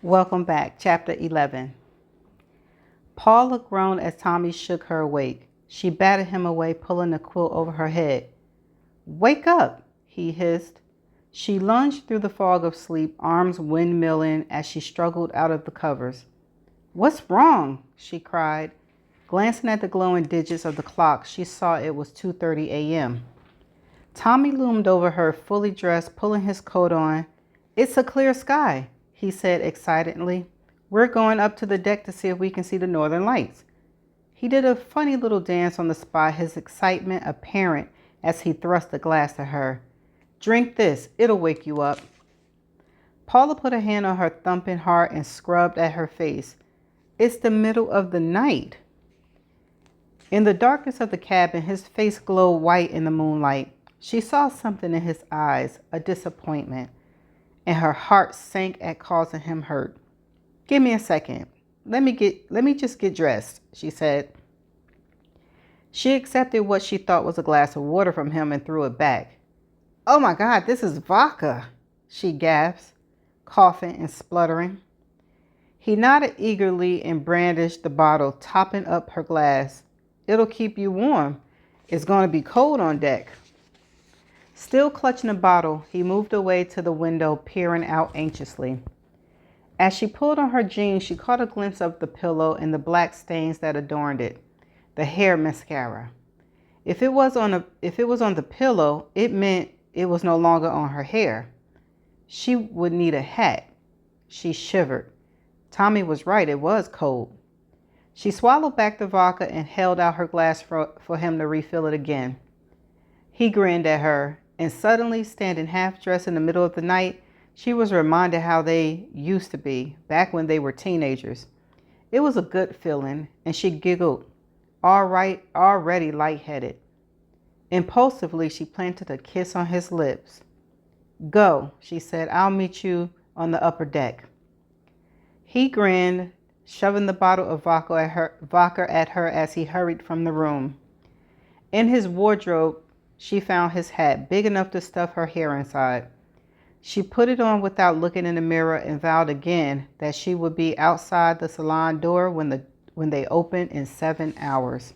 Welcome back, Chapter 11. Paula groaned as Tommy shook her awake. She batted him away, pulling the quilt over her head. "Wake up," he hissed. She lunged through the fog of sleep, arms windmilling as she struggled out of the covers. "What's wrong?" she cried. Glancing at the glowing digits of the clock, she saw it was 2:30 a.m. Tommy loomed over her, fully dressed, pulling his coat on. "It's a clear sky," he said excitedly. "We're going up to the deck to see if we can see the northern lights." He did a funny little dance on the spot, his excitement apparent as he thrust a glass at her. "Drink this. It'll wake you up." Paula put a hand on her thumping heart and scrubbed at her face. "It's the middle of the night." In the darkness of the cabin, his face glowed white in the moonlight. She saw something in his eyes, a disappointment, and her heart sank at causing him hurt. "Give me a second. Let me just get dressed," she said. She accepted what she thought was a glass of water from him and threw it back. "Oh my God, this is vodka," she gasped, coughing and spluttering. He nodded eagerly and brandished the bottle, topping up her glass. "It'll keep you warm. It's going to be cold on deck." Still clutching the bottle, he moved away to the window, peering out anxiously. As she pulled on her jeans, she caught a glimpse of the pillow and the black stains that adorned it. The hair mascara. If it was on the pillow, it meant it was no longer on her hair. She would need a hat. She shivered. Tommy was right, it was cold. She swallowed back the vodka and held out her glass for him to refill it again. He grinned at her, and suddenly, standing half-dressed in the middle of the night, she was reminded how they used to be, back when they were teenagers. It was a good feeling, and she giggled, already lightheaded. Impulsively, she planted a kiss on his lips. "Go," she said. "I'll meet you on the upper deck." He grinned, shoving the bottle of vodka at her as he hurried from the room. In his wardrobe, she found his hat, big enough to stuff her hair inside. She put it on without looking in the mirror and vowed again that she would be outside the salon door when they opened in 7 hours.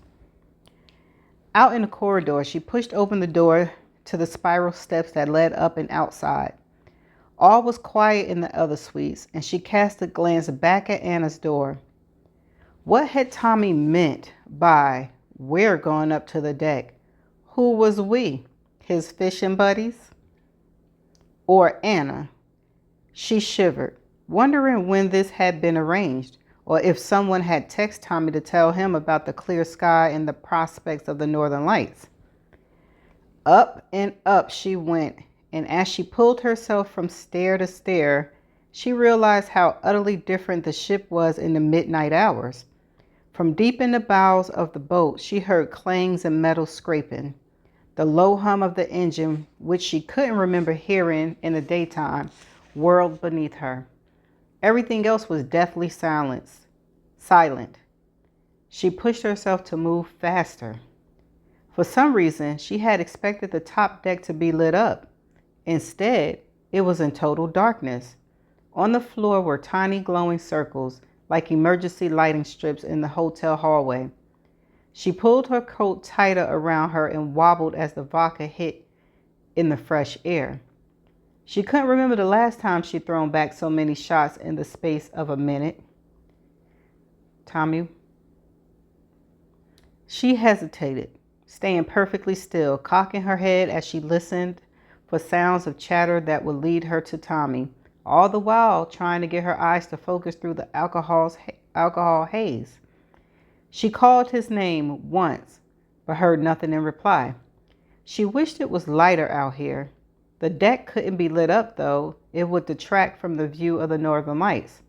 Out in the corridor, she pushed open the door to the spiral steps that led up and outside. All was quiet in the other suites, and she cast a glance back at Anna's door. What had Tommy meant by "we're going up to the deck"? Who was we? His fishing buddies? Or Anna? She shivered, wondering when this had been arranged, or if someone had texted Tommy to tell him about the clear sky and the prospects of the northern lights. Up and up she went, and as she pulled herself from stair to stair, she realized how utterly different the ship was in the midnight hours. From deep in the bowels of the boat, she heard clangs and metal scraping. The low hum of the engine, which she couldn't remember hearing in the daytime, whirled beneath her. Everything else was deathly silent. She pushed herself to move faster. For some reason, she had expected the top deck to be lit up. Instead, it was in total darkness. On the floor were tiny glowing circles, like emergency lighting strips in the hotel hallway. She pulled her coat tighter around her and wobbled as the vodka hit in the fresh air. She couldn't remember the last time she'd thrown back so many shots in the space of a minute. "Tommy?" She hesitated, staying perfectly still, cocking her head as she listened for sounds of chatter that would lead her to Tommy, all the while trying to get her eyes to focus through the alcohol haze. She called his name once, but heard nothing in reply. She wished it was lighter out here. The deck couldn't be lit up, though. It would detract from the view of the northern lights.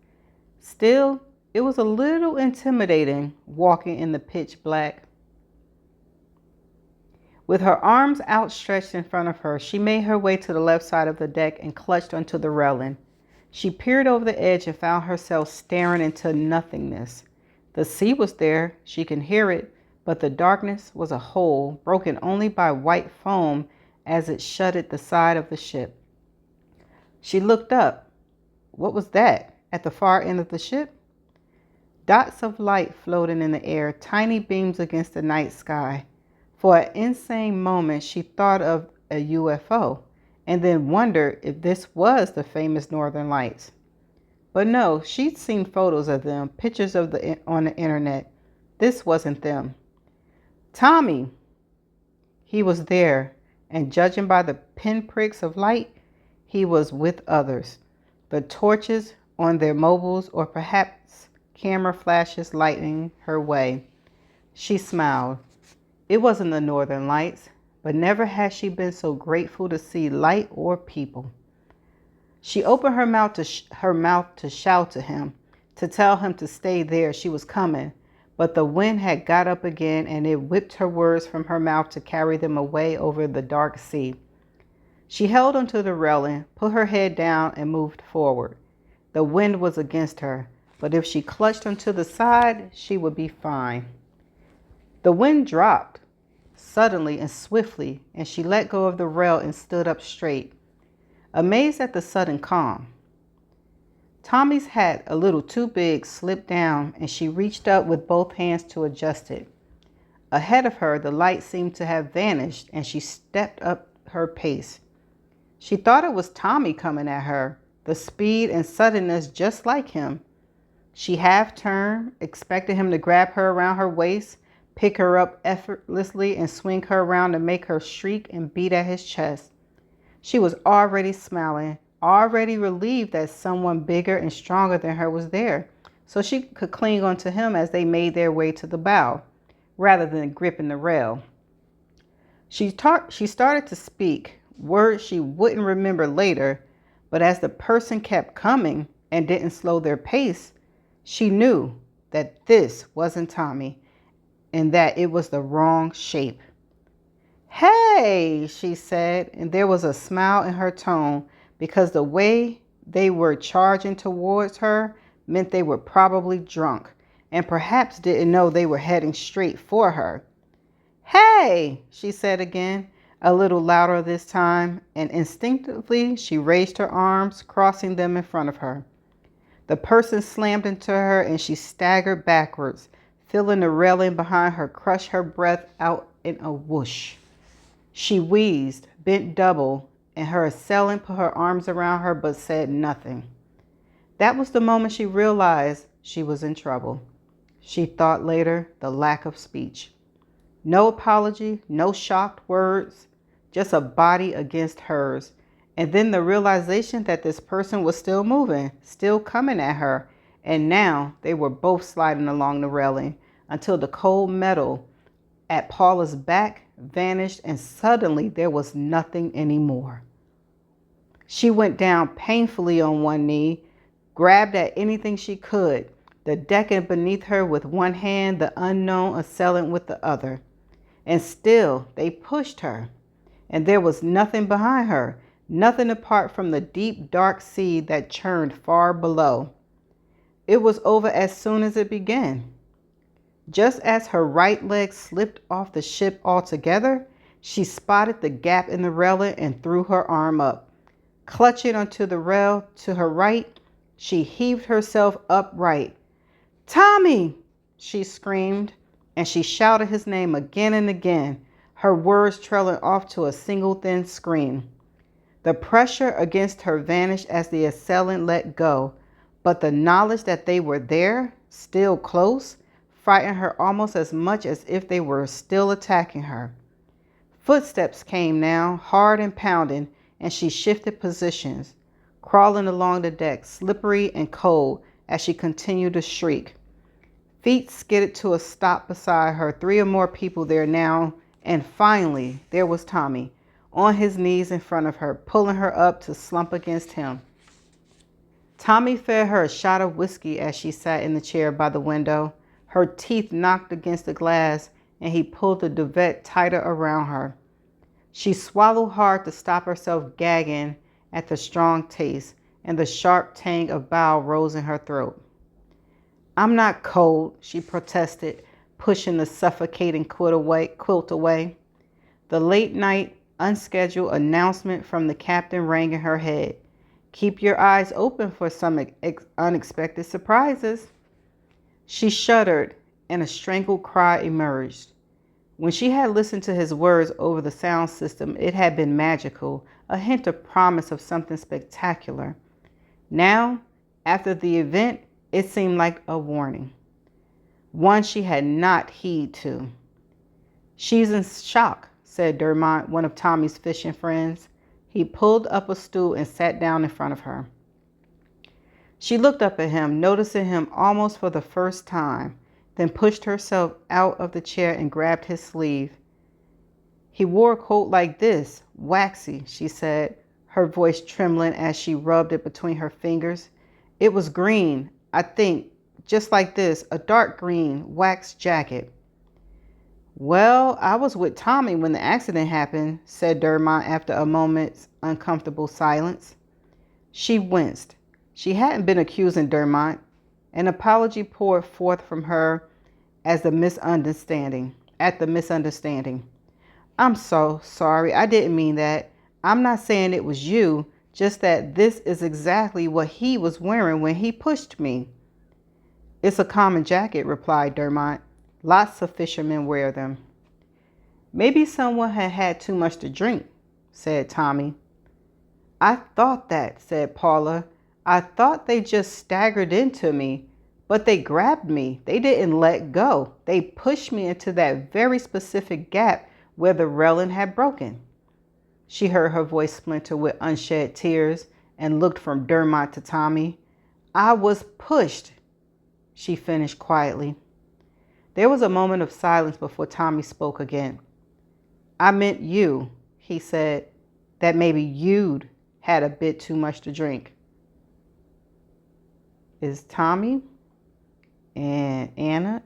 Still, it was a little intimidating walking in the pitch black. With her arms outstretched in front of her, she made her way to the left side of the deck and clutched onto the railing. She peered over the edge and found herself staring into nothingness. The sea was there, she could hear it, but the darkness was a hole, broken only by white foam as it shuttered the side of the ship. She looked up. What was that? at the far end of the ship? Dots of light floating in the air, tiny beams against the night sky. For an insane moment, she thought of a UFO and then wondered if this was the famous Northern Lights. But no, she'd seen photos of them, pictures of on the internet. This wasn't them. Tommy! He was there, and judging by the pinpricks of light, he was with others. The torches on their mobiles, or perhaps camera flashes lighting her way. She smiled. It wasn't the Northern Lights, but never had she been so grateful to see light or people. She opened her mouth to shout to him, to tell him to stay there. She was coming, but the wind had got up again, and it whipped her words from her mouth to carry them away over the dark sea. She held onto the railing, put her head down, and moved forward. The wind was against her, but if she clutched onto the side, she would be fine. The wind dropped suddenly and swiftly, and she let go of the rail and stood up straight, amazed at the sudden calm. Tommy's hat, a little too big, slipped down, and she reached up with both hands to adjust it. Ahead of her, the light seemed to have vanished, and she stepped up her pace. She thought it was Tommy coming at her, the speed and suddenness just like him. She half turned, expected him to grab her around her waist, pick her up effortlessly, and swing her around to make her shriek and beat at his chest. She was already smiling, already relieved that someone bigger and stronger than her was there, so she could cling onto him as they made their way to the bow, rather than gripping the rail. She started to speak, words she wouldn't remember later, but as the person kept coming and didn't slow their pace, she knew that this wasn't Tommy and that it was the wrong shape. "Hey," she said, and there was a smile in her tone because the way they were charging towards her meant they were probably drunk and perhaps didn't know they were heading straight for her. "Hey," she said again, a little louder this time, and instinctively she raised her arms, crossing them in front of her. The person slammed into her and she staggered backwards, feeling the railing behind her crush her breath out in a whoosh. She wheezed, bent double, and her assailant put her arms around her but said nothing. That was the moment she realized she was in trouble. She thought later, the lack of speech. No apology, no shocked words, just a body against hers. And then the realization that this person was still moving, still coming at her. And now they were both sliding along the railing until the cold metal at Paula's back vanished and suddenly there was nothing anymore. She went down painfully on one knee, grabbed at anything she could, the decking beneath her with one hand, the unknown assailant with the other. And still they pushed her. And there was nothing behind her, nothing apart from the deep, dark sea that churned far below. It was over as soon as it began. Just as her right leg slipped off the ship altogether, she spotted the gap in the railing and threw her arm up. Clutching onto the rail to her right, she heaved herself upright. "Tommy!" she screamed, and she shouted his name again and again, her words trailing off to a single thin scream. The pressure against her vanished as the assailant let go, but the knowledge that they were there, still close, frightened her almost as much as if they were still attacking her. Footsteps came now, hard and pounding, and she shifted positions, crawling along the deck, slippery and cold, as she continued to shriek. Feet skidded to a stop beside her, 3 or more people there now, and finally there was Tommy, on his knees in front of her, pulling her up to slump against him. Tommy fed her a shot of whiskey as she sat in the chair by the window. Her teeth knocked against the glass, and he pulled the duvet tighter around her. She swallowed hard to stop herself gagging at the strong taste, and the sharp tang of bile rose in her throat. "I'm not cold," she protested, pushing the suffocating quilt away. The late night, unscheduled announcement from the captain rang in her head. Keep your eyes open for some unexpected surprises. She shuddered, and a strangled cry emerged. When she had listened to his words over the sound system, it had been magical, a hint of promise of something spectacular. Now, after the event, it seemed like a warning, one she had not heeded to. She's in shock, said Dermot, one of Tommy's fishing friends. He pulled up a stool and sat down in front of her. She looked up at him, noticing him almost for the first time, then pushed herself out of the chair and grabbed his sleeve. He wore a coat like this, waxy, she said, her voice trembling as she rubbed it between her fingers. It was green, I think, just like this, a dark green wax jacket. Well, I was with Tommy when the accident happened, said Dermot after a moment's uncomfortable silence. She winced. She hadn't been accusing Dermot. An apology poured forth from her at the misunderstanding. I'm so sorry. I didn't mean that. I'm not saying it was you, just that this is exactly what he was wearing when he pushed me. It's a common jacket, replied Dermot. Lots of fishermen wear them. Maybe someone had had too much to drink, said Tommy. I thought that, said Paula. I thought they just staggered into me, but they grabbed me. They didn't let go. They pushed me into that very specific gap where the railing had broken. She heard her voice splinter with unshed tears and looked from Dermot to Tommy. I was pushed, she finished quietly. There was a moment of silence before Tommy spoke again. I meant you, he said, that maybe you'd had a bit too much to drink. Is Tommy and Anna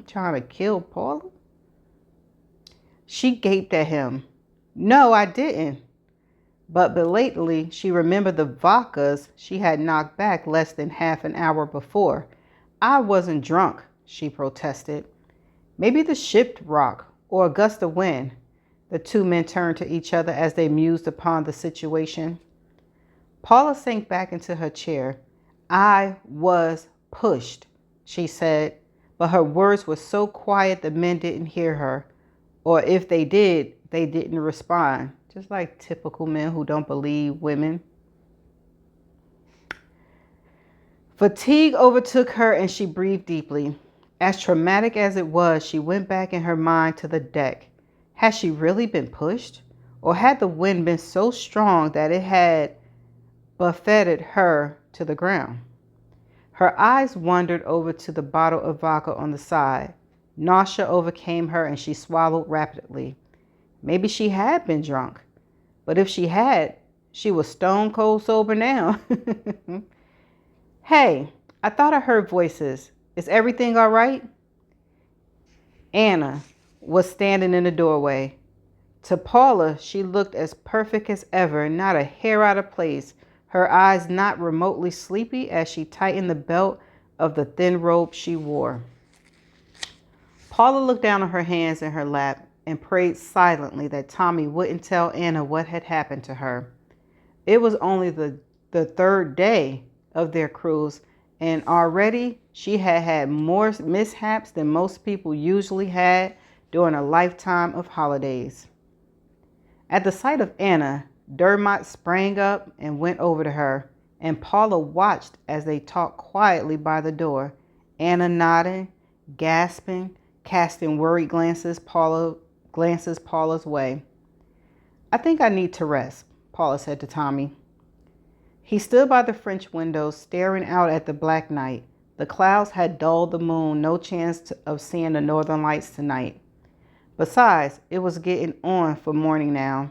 trying to kill Paula? She gaped at him. No, I didn't. But belatedly, she remembered the vodkas she had knocked back less than half an hour before. I wasn't drunk, she protested. Maybe the ship rocked or a gust of wind. The two men turned to each other as they mused upon the situation. Paula sank back into her chair. I was pushed, she said, but her words were so quiet the men didn't hear her. Or if they did, they didn't respond, just like typical men who don't believe women. Fatigue overtook her and she breathed deeply. As traumatic as it was, she went back in her mind to the deck. Had she really been pushed? Or had the wind been so strong that it had buffeted her to the ground? Her eyes wandered over to the bottle of vodka on the side. Nausea overcame her and she swallowed rapidly. Maybe she had been drunk. But if she had, she was stone cold sober now. Hey, I thought I heard voices. Is everything all right? Anna was standing in the doorway. To Paula, she looked as perfect as ever, not a hair out of place, her eyes not remotely sleepy as she tightened the belt of the thin robe she wore. Paula looked down on her hands in her lap and prayed silently that Tommy wouldn't tell Anna what had happened to her. It was only the third day of their cruise, and already she had had more mishaps than most people usually had during a lifetime of holidays. At the sight of Anna, Dermot sprang up and went over to her, and Paula watched as they talked quietly by the door, Anna nodding, gasping, casting worried glances Paula's way. I think I need to rest, Paula said to Tommy. He stood by the French window, staring out at the black night. The clouds had dulled the moon, no chance of seeing the northern lights tonight. Besides, it was getting on for morning now.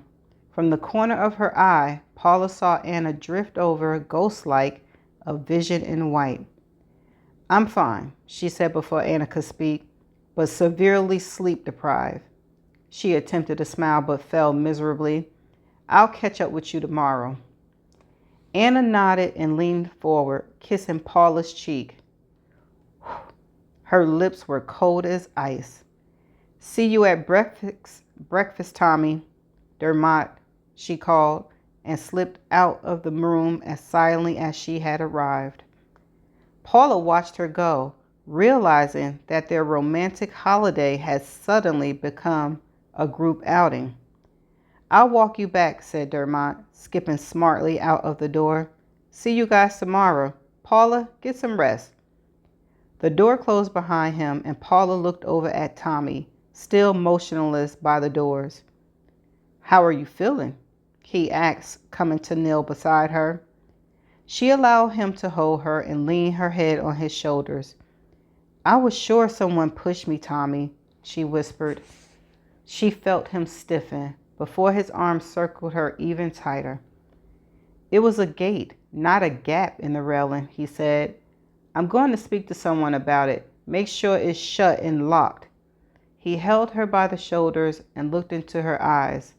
From the corner of her eye, Paula saw Anna drift over, ghost-like, a vision in white. I'm fine, she said before Anna could speak, but severely sleep-deprived. She attempted to smile but fell miserably. I'll catch up with you tomorrow. Anna nodded and leaned forward, kissing Paula's cheek. Her lips were cold as ice. See you at breakfast, Tommy. Dermot, she called, and slipped out of the room as silently as she had arrived. Paula watched her go, realizing that their romantic holiday had suddenly become a group outing. "I'll walk you back," said Dermot, skipping smartly out of the door. "See you guys tomorrow. Paula, get some rest." The door closed behind him, and Paula looked over at Tommy, still motionless by the doors. "How are you feeling?" he asked, coming to kneel beside her. She allowed him to hold her and lean her head on his shoulders. "I was sure someone pushed me, Tommy," she whispered. She felt him stiffen before his arms circled her even tighter. "It was a gate, not a gap in the railing," he said. "I'm going to speak to someone about it. Make sure it's shut and locked." He held her by the shoulders and looked into her eyes.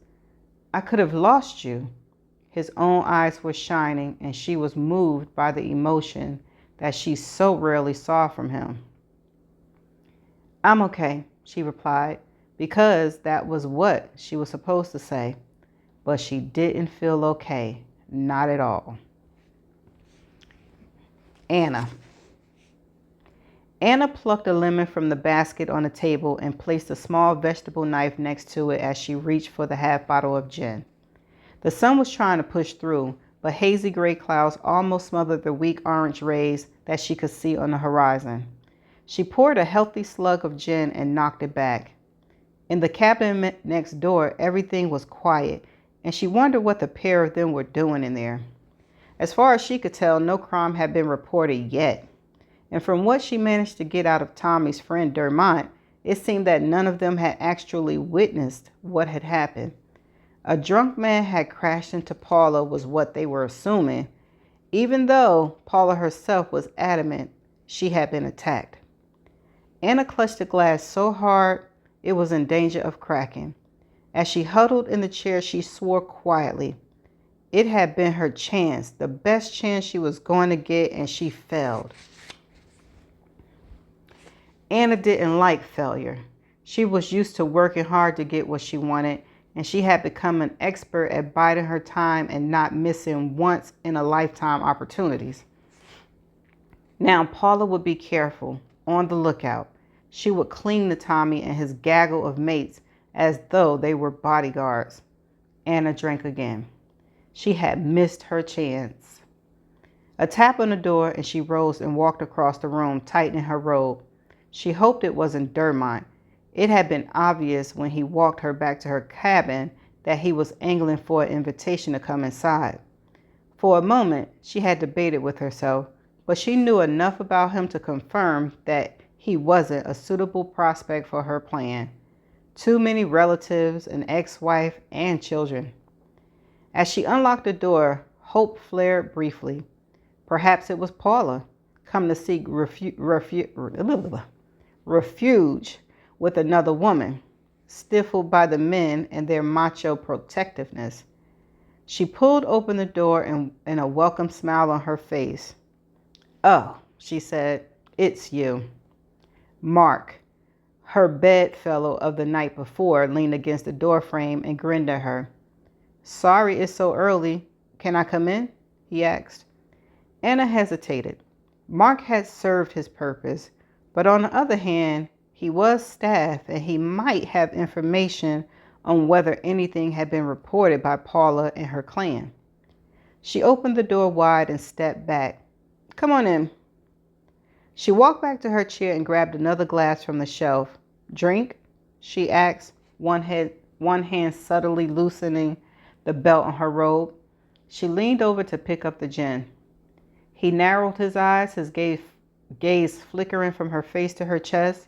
"I could have lost you." His own eyes were shining, and she was moved by the emotion that she so rarely saw from him. "I'm okay," she replied, because that was what she was supposed to say. But she didn't feel okay, not at all. Anna. Anna plucked a lemon from the basket on the table and placed a small vegetable knife next to it as she reached for the half bottle of gin. The sun was trying to push through, but hazy gray clouds almost smothered the weak orange rays that she could see on the horizon. She poured a healthy slug of gin and knocked it back. In the cabin next door, everything was quiet, and she wondered what the pair of them were doing in there. As far as she could tell, no crime had been reported yet. And from what she managed to get out of Tommy's friend Dermot, it seemed that none of them had actually witnessed what had happened. A drunk man had crashed into Paula was what they were assuming, even though Paula herself was adamant she had been attacked. Anna clutched the glass so hard it was in danger of cracking. As she huddled in the chair, she swore quietly. It had been her chance, the best chance she was going to get, and she failed. Anna didn't like failure. She was used to working hard to get what she wanted, and she had become an expert at biding her time and not missing once-in-a-lifetime opportunities. Now Paula would be careful, on the lookout. She would cling to Tommy and his gaggle of mates as though they were bodyguards. Anna drank again. She had missed her chance. A tap on the door, and she rose and walked across the room, tightening her robe. She hoped it wasn't Dermot. It had been obvious when he walked her back to her cabin that he was angling for an invitation to come inside. For a moment, she had debated with herself, but she knew enough about him to confirm that he wasn't a suitable prospect for her plan. Too many relatives, an ex-wife, and children. As she unlocked the door, hope flared briefly. Perhaps it was Paula, come to seek refuge with another woman, stifled by the men and their macho protectiveness. She pulled open the door and a welcome smile on her face. "Oh," she said, "it's you." Mark, her bedfellow of the night before, leaned against the doorframe and grinned at her. "Sorry it's so early. Can I come in?" he asked. Anna hesitated. Mark had served his purpose, but on the other hand, he was staff and he might have information on whether anything had been reported by Paula and her clan. She opened the door wide and stepped back. "Come on in." She walked back to her chair and grabbed another glass from the shelf. "Drink?" she asked, one hand subtly loosening the belt on her robe. She leaned over to pick up the gin. He narrowed his eyes, his gaze flickering from her face to her chest.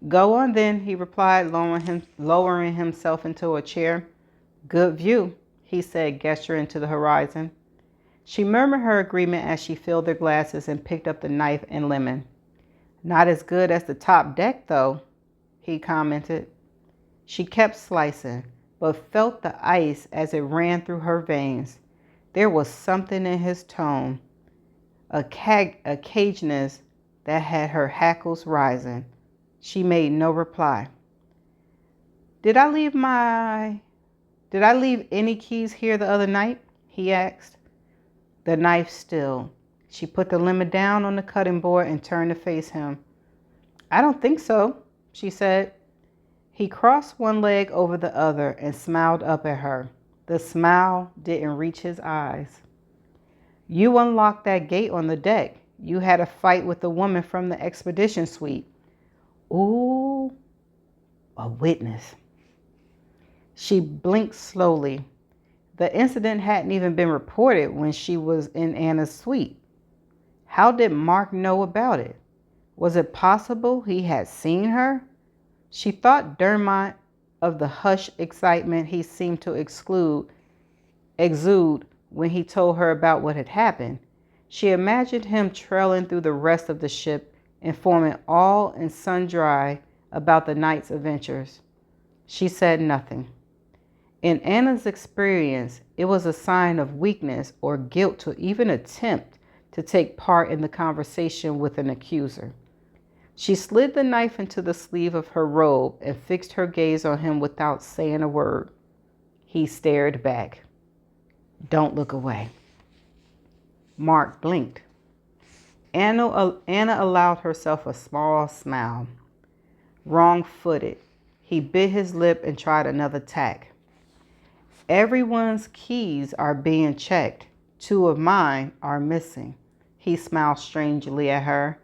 "Go on then," he replied, lowering himself into a chair. "Good view," he said, gesturing to the horizon. She murmured her agreement as she filled their glasses and picked up the knife and lemon. "Not as good as the top deck, though," he commented. She kept slicing, but felt the ice as it ran through her veins. There was something in his tone, a caginess that had her hackles rising. She made no reply. Did I leave any keys here the other night?" he asked. The knife still. She put the lemon down on the cutting board and turned to face him. I don't think so, she said. He crossed one leg over the other and smiled up at her. The smile didn't reach his eyes. You unlocked that gate on the deck. You had a fight with the woman from the expedition suite. Ooh, a witness. She blinked slowly. The incident hadn't even been reported when she was in Anna's suite. How did Mark know about it? Was it possible he had seen her? She thought Dermot of the hushed excitement he seemed to exude when he told her about what had happened. She imagined him trailing through the rest of the ship, informing all and sundry about the night's adventures. She said nothing. In Anna's experience, it was a sign of weakness or guilt to even attempt to take part in the conversation with an accuser. She slid the knife into the sleeve of her robe and fixed her gaze on him without saying a word. He stared back. Don't look away. Mark blinked. Anna allowed herself a small smile. Wrong-footed. He bit his lip and tried another tack. Everyone's keys are being checked. 2 of mine are missing. He smiled strangely at her.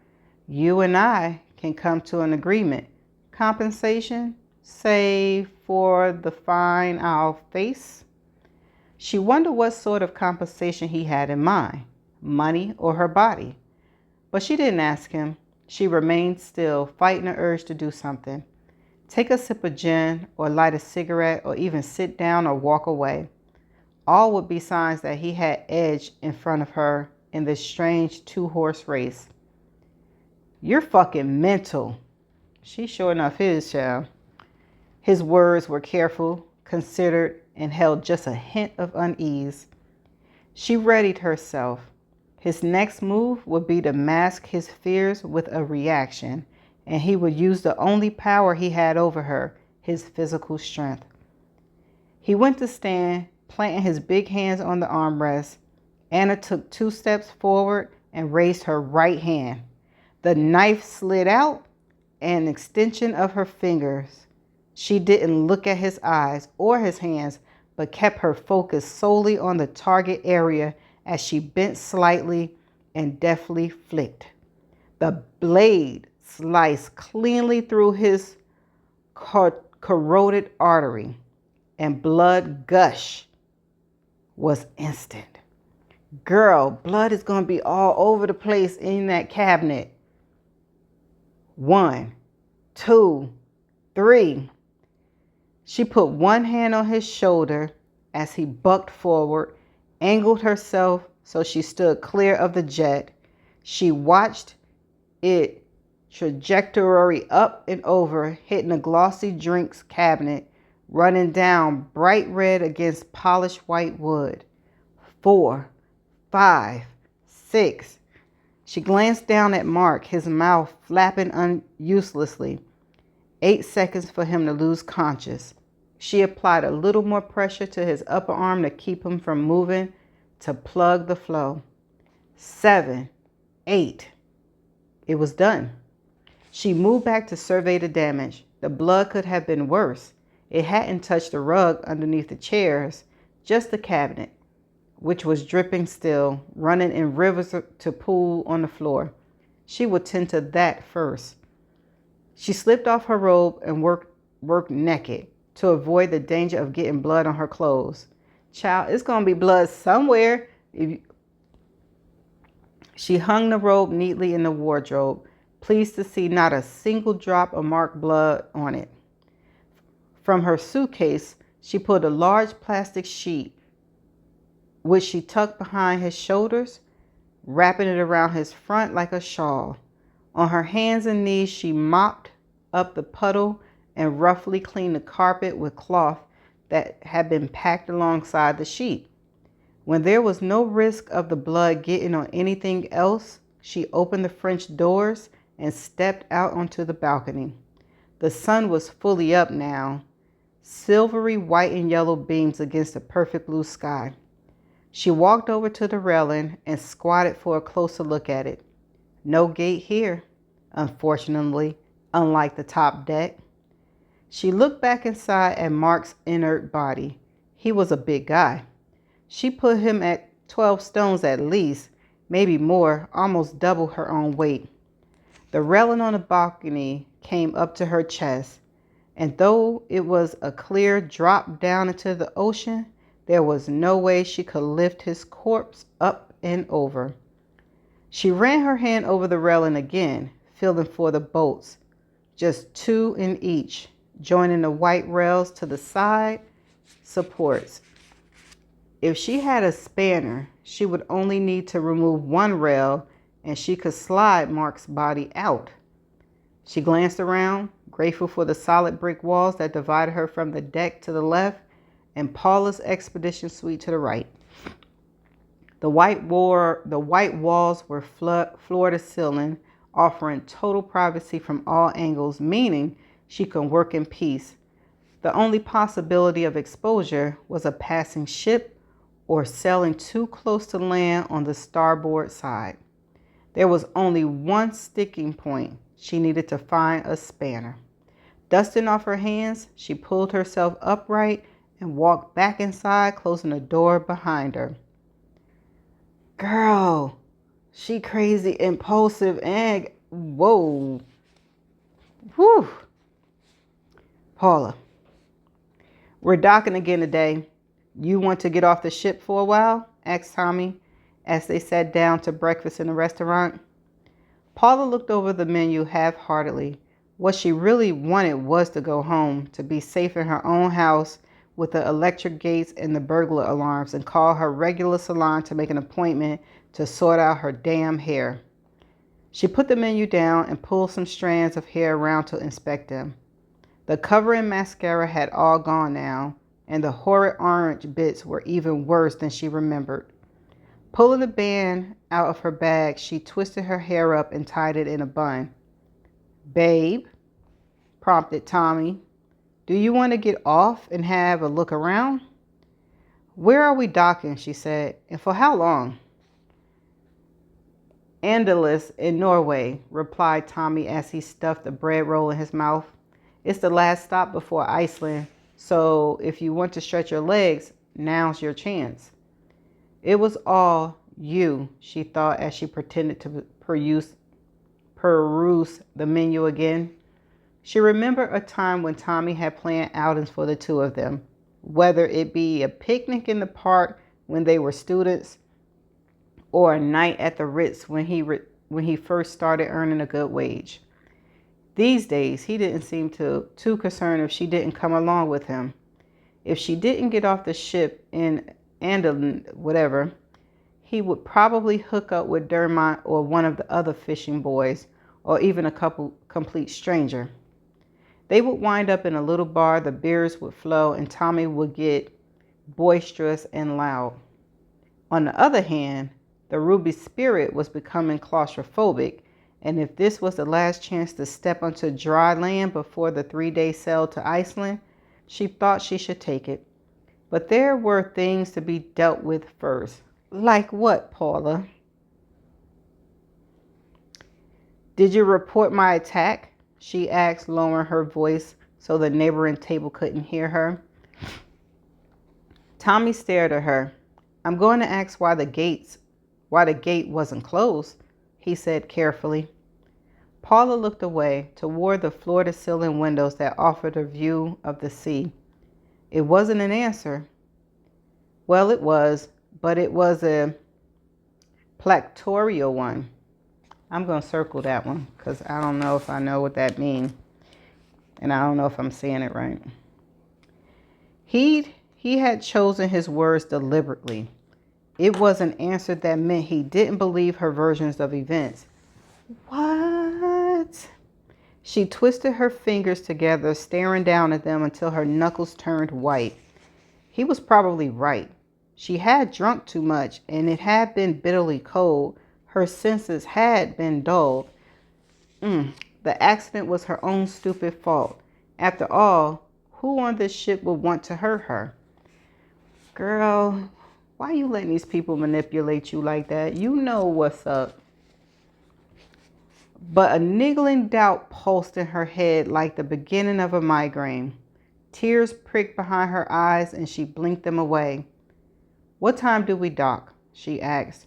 You and I can come to an agreement. Compensation, say, for the fine I'll face. She wondered what sort of compensation he had in mind, money or her body. But she didn't ask him. She remained still, fighting the urge to do something. Take a sip of gin or light a cigarette or even sit down or walk away. All would be signs that he had edge in front of her in this strange 2-horse race. You're fucking mental. She sure enough is, child. His words were careful, considered, and held just a hint of unease. She readied herself. His next move would be to mask his fears with a reaction, and he would use the only power he had over her, his physical strength. He went to stand, planting his big hands on the armrest. Anna took 2 steps forward and raised her right hand. The knife slid out, an extension of her fingers. She didn't look at his eyes or his hands, but kept her focus solely on the target area as she bent slightly and deftly flicked. The blade sliced cleanly through his corroded artery, and blood gush was instant. Girl, blood is going to be all over the place in that cabinet. 1, 2, 3. She put one hand on his shoulder as he bucked forward, angled herself so she stood clear of the jet. She watched it trajectory up and over, hitting a glossy drinks cabinet, running down bright red against polished white wood. 4, 5, 6. She glanced down at Mark, his mouth flapping uselessly. 8 seconds for him to lose conscious. She applied a little more pressure to his upper arm to keep him from moving, to plug the flow. 7, 8. It was done. She moved back to survey the damage. The blood could have been worse. It hadn't touched the rug underneath the chairs, just the cabinet, which was dripping still, running in rivers to pool on the floor. She would tend to that first. She slipped off her robe and worked naked to avoid the danger of getting blood on her clothes. Child, it's going to be blood somewhere. She hung the robe neatly in the wardrobe, pleased to see not a single drop of Mark's blood on it. From her suitcase, she pulled a large plastic sheet, which she tucked behind his shoulders, wrapping it around his front like a shawl. On her hands and knees, she mopped up the puddle and roughly cleaned the carpet with cloth that had been packed alongside the sheet. When there was no risk of the blood getting on anything else, she opened the French doors and stepped out onto the balcony. The sun was fully up now, silvery white and yellow beams against the perfect blue sky. She walked over to the railing and squatted for a closer look at it. No gate here, unfortunately, unlike the top deck. She looked back inside at Mark's inert body. He was a big guy. She put him at 12 stones at least, maybe more, almost double her own weight. The railing on the balcony came up to her chest, and though it was a clear drop down into the ocean, there was no way she could lift his corpse up and over. She ran her hand over the railing again, feeling for the bolts, just 2 in each, joining the white rails to the side supports. If she had a spanner, she would only need to remove one rail and she could slide Mark's body out. She glanced around, grateful for the solid brick walls that divided her from the deck to the left and Paula's expedition suite to the right. The white walls were floor to ceiling, offering total privacy from all angles, meaning she could work in peace. The only possibility of exposure was a passing ship or sailing too close to land on the starboard side. There was only one sticking point. She needed to find a spanner. Dusting off her hands, she pulled herself upright and walked back inside, closing the door behind her. Girl, she crazy, impulsive, and whoa. Whew. Paula, we're docking again today. You want to get off the ship for a while? Asked Tommy as they sat down to breakfast in the restaurant. Paula looked over the menu half-heartedly. What she really wanted was to go home, to be safe in her own house with the electric gates and the burglar alarms, and call her regular salon to make an appointment to sort out her damn hair. She put the menu down and pulled some strands of hair around to inspect them. The covering mascara had all gone now, and the horrid orange bits were even worse than she remembered. Pulling the band out of her bag, she twisted her hair up and tied it in a bun. "Babe," prompted Tommy, "do you want to get off and have a look around?" "Where are we docking?" she said, "and for how long?" "Andalus in Norway," replied Tommy as he stuffed a bread roll in his mouth. "It's the last stop before Iceland, so if you want to stretch your legs, now's your chance." It was all you, she thought as she pretended to peruse the menu again. She remembered a time when Tommy had planned outings for the two of them, whether it be a picnic in the park when they were students or a night at the Ritz when he first started earning a good wage. These days, he didn't seem too concerned if she didn't come along with him. If she didn't get off the ship in Andalusia, whatever, he would probably hook up with Dermot or one of the other fishing boys, or even a complete stranger. They would wind up in a little bar, the beers would flow, and Tommy would get boisterous and loud. On the other hand, the Ruby Spirit was becoming claustrophobic, and if this was the last chance to step onto dry land before the 3-day sail to Iceland, she thought she should take it. But there were things to be dealt with first. Like what, Paula? "Did you report my attack?" she asked, lowering her voice so the neighboring table couldn't hear her. Tommy stared at her. "I'm going to ask why the gate wasn't closed," he said carefully. Paula looked away toward the floor-to-ceiling windows that offered a view of the sea. It wasn't an answer. Well, it was, but it was a plactorial one. I'm going to circle that one because I don't know if I know what that means. And I don't know if I'm saying it right. He had chosen his words deliberately. It was an answer that meant he didn't believe her versions of events. What? She twisted her fingers together, staring down at them until her knuckles turned white. He was probably right. She had drunk too much, and it had been bitterly cold. Her senses had been dulled. The accident was her own stupid fault. After all, who on this ship would want to hurt her? "Girl, Why you letting these people manipulate you like that? You know what's up. But a niggling doubt pulsed in her head like the beginning of a migraine. Tears pricked behind her eyes and she blinked them away. What time do we dock? She asked.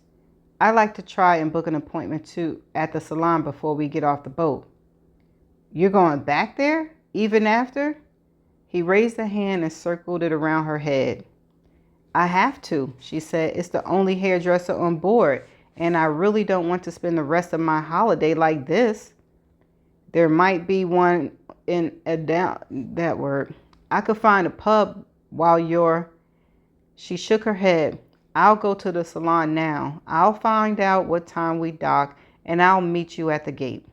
I like to try and book an appointment too at the salon before we get off the boat. You're going back there? Even after? He raised a hand and circled it around her head. I have to, she said. It's the only hairdresser on board, and I really don't want to spend the rest of my holiday like this. There might be one in that word. I could find a pub while you're... She shook her head. I'll go to the salon now. I'll find out what time we dock, and I'll meet you at the gate.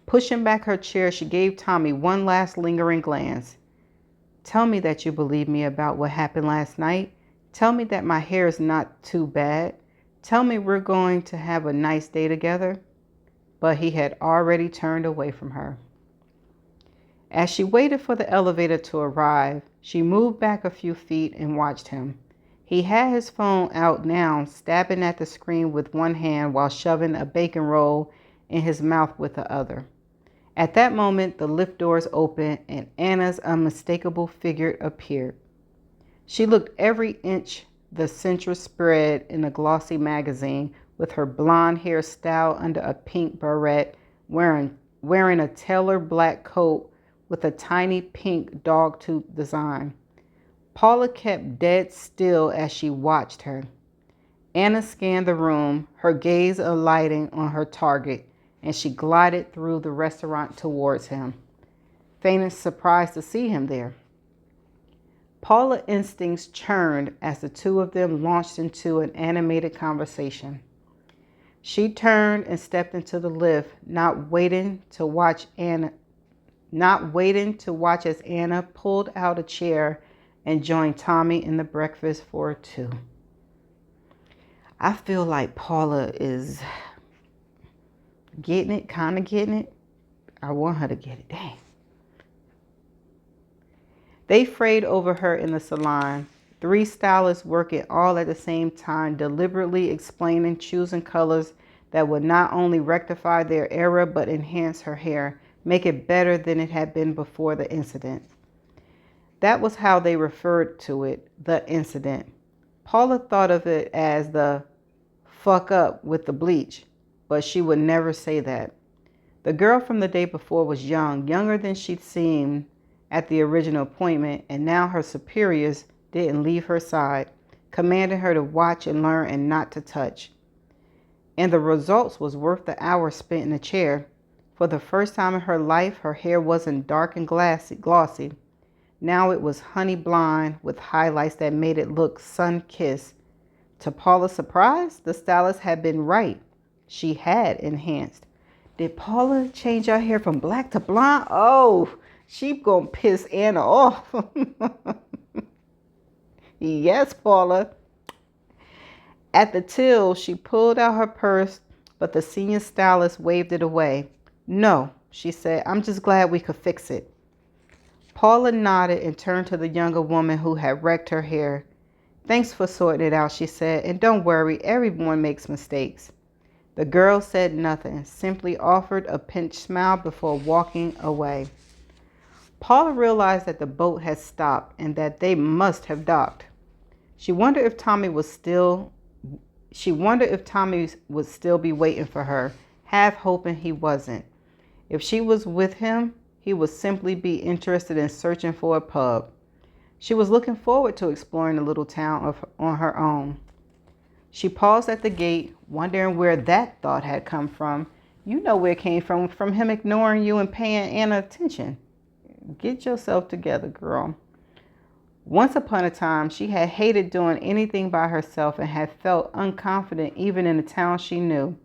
Pushing back her chair, she gave Tommy one last lingering glance. Tell me that you believe me about what happened last night. Tell me that my hair is not too bad. Tell me we're going to have a nice day together. But he had already turned away from her. As she waited for the elevator to arrive, she moved back a few feet and watched him. He had his phone out now, stabbing at the screen with one hand while shoving a bacon roll in his mouth with the other. At that moment, the lift doors opened and Anna's unmistakable figure appeared. She looked every inch the central spread in a glossy magazine, with her blonde hair styled under a pink beret, wearing a tailored black coat with a tiny pink dogtooth design. Paula kept dead still as she watched her. Anna scanned the room, her gaze alighting on her target, and she glided through the restaurant towards him, feigning surprise to see him there. Paula's instincts churned as the two of them launched into an animated conversation. She turned and stepped into the lift, not waiting to watch as Anna pulled out a chair and joined Tommy in the breakfast for two. I feel like Paula is getting it, kind of getting it. I want her to get it. Dang. They frayed over her in the salon, three stylists working all at the same time, deliberately explaining, choosing colors that would not only rectify their error but enhance her hair, make it better than it had been before the incident. That was how they referred to it, the incident. Paula thought of it as the fuck up with the bleach, but she would never say that. The girl from the day before was young, younger than she'd seemed at the original appointment, and now her superiors didn't leave her side, commanding her to watch and learn and not to touch. And the results was worth the hour spent in the chair. For the first time in her life, her hair wasn't dark and glossy. Now it was honey blonde with highlights that made it look sun-kissed. To Paula's surprise, the stylist had been right. She had enhanced. Did Paula change her hair from black to blonde? Oh, she gonna piss Anna off. Yes, Paula. At the till, she pulled out her purse, but the senior stylist waved it away. No, she said, I'm just glad we could fix it. Paula nodded and turned to the younger woman who had wrecked her hair. Thanks for sorting it out, she said, and don't worry, everyone makes mistakes. The girl said nothing, simply offered a pinched smile before walking away. Paula realized that the boat had stopped and that they must have docked. She wondered if Tommy would still be waiting for her, half hoping he wasn't. If she was with him, he would simply be interested in searching for a pub. She was looking forward to exploring the little town on her own. She paused at the gate, wondering where that thought had come from. You know where it came from him ignoring you and paying Anna attention. Get yourself together, girl. Once upon a time, she had hated doing anything by herself and had felt unconfident even in the town she knew.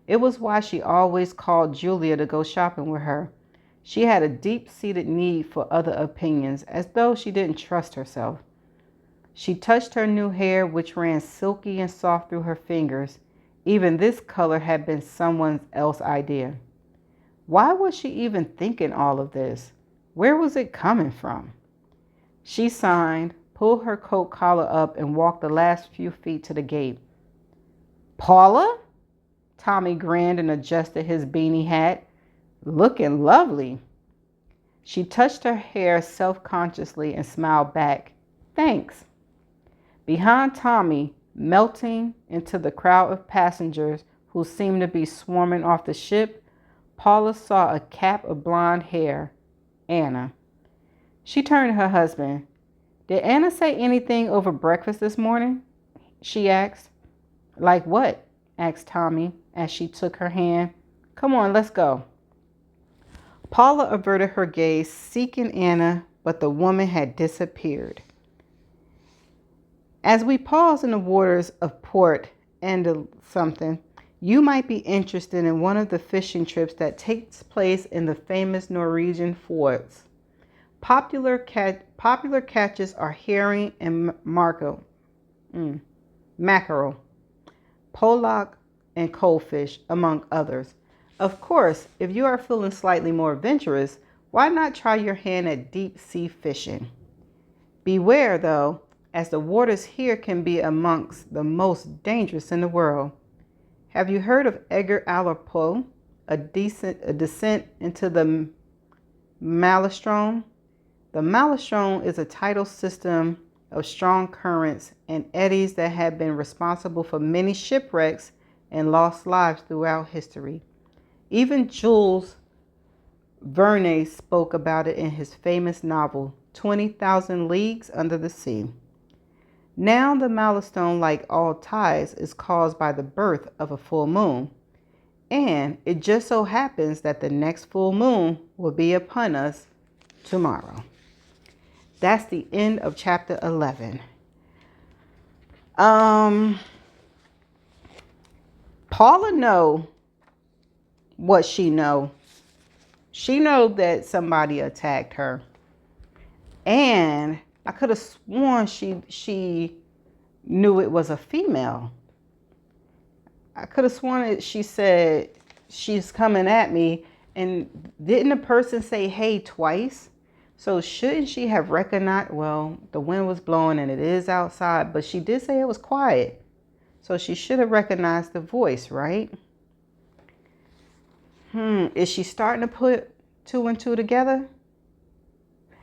It was why she always called Julia to go shopping with her. She had a deep-seated need for other opinions, as though she didn't trust herself. She touched her new hair, which ran silky and soft through her fingers. Even this color had been someone else's idea. Why was she even thinking all of this? Where was it coming from? She signed, pulled her coat collar up, and walked the last few feet to the gate. Paula? Tommy grinned and adjusted his beanie hat. Looking lovely. She touched her hair self-consciously and smiled back. Thanks. Behind Tommy, melting into the crowd of passengers who seemed to be swarming off the ship, Paula saw a cap of blonde hair, Anna. She turned to her husband. Did Anna say anything over breakfast this morning? She asked. Like what? Asked Tommy as she took her hand. Come on, let's go. Paula averted her gaze, seeking Anna, but the woman had disappeared. As we pause in the waters of Port something, you might be interested in one of the fishing trips that takes place in the famous Norwegian fjords. Popular catches are herring and mackerel, pollock, and coalfish, among others. Of course, if you are feeling slightly more adventurous, why not try your hand at deep sea fishing? Beware, though, as the waters here can be amongst the most dangerous in the world. Have you heard of Edgar Allan Poe, a descent into the Maelstrom? The Maelstrom is a tidal system of strong currents and eddies that have been responsible for many shipwrecks and lost lives throughout history. Even Jules Verne spoke about it in his famous novel, 20,000 Leagues Under the Sea. Now the Maelstrom, like all tides, is caused by the birth of a full moon. And it just so happens that the next full moon will be upon us tomorrow. That's the end of chapter 11. Paula know what she know. She know that somebody attacked her. And I could have sworn she knew it was a female. I could have sworn that she said, she's coming at me. And didn't the person say, hey, twice? So shouldn't she have recognized, well, the wind was blowing and it is outside, but she did say it was quiet. So she should have recognized the voice, right? Is she starting to put two and two together?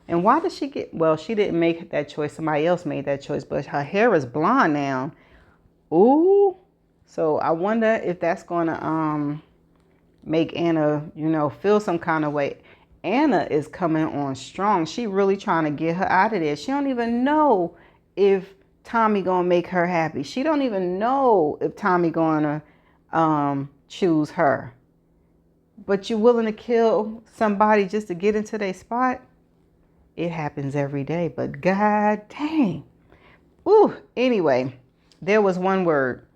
And why did she get, well, she didn't make that choice. Somebody else made that choice, but her hair is blonde now. Ooh. So I wonder if that's going to make Anna, feel some kind of way. Anna is coming on strong. She really trying to get her out of there. She don't even know if Tommy going to make her happy. She don't even know if Tommy going to choose her. But you're willing to kill somebody just to get into their spot? It happens every day, but god dang. Ooh, anyway, there was one word.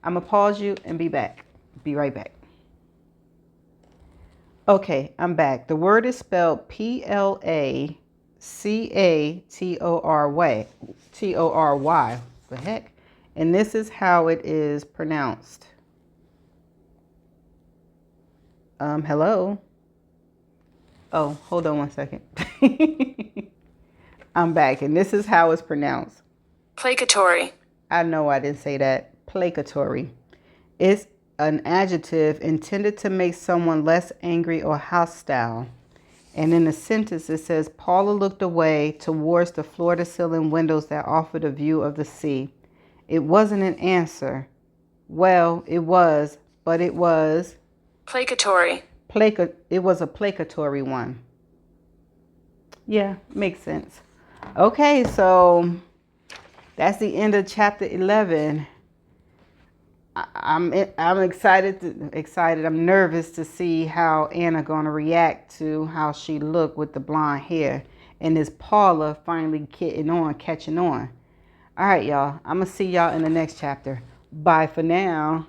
I'm going to pause you and be back. Be right back. Okay, I'm back. The word is spelled Placatory. T-O-R-Y. The heck? And this is how it is pronounced. Hello? Oh, hold on one second. I'm back, and this is how it's pronounced. Placatory. I know I didn't say that. Placatory. It's an adjective intended to make someone less angry or hostile. And in the sentence, it says, Paula looked away towards the floor-to-ceiling windows that offered a view of the sea. It wasn't an answer. Well, it was, but it was... Placatory. It was a placatory one. Yeah, makes sense. Okay, so that's the end of chapter 11. I'm excited. I'm nervous to see how Anna gonna react to how she looked with the blonde hair, and is Paula finally catching on. All right, y'all. I'm gonna see y'all in the next chapter. Bye for now.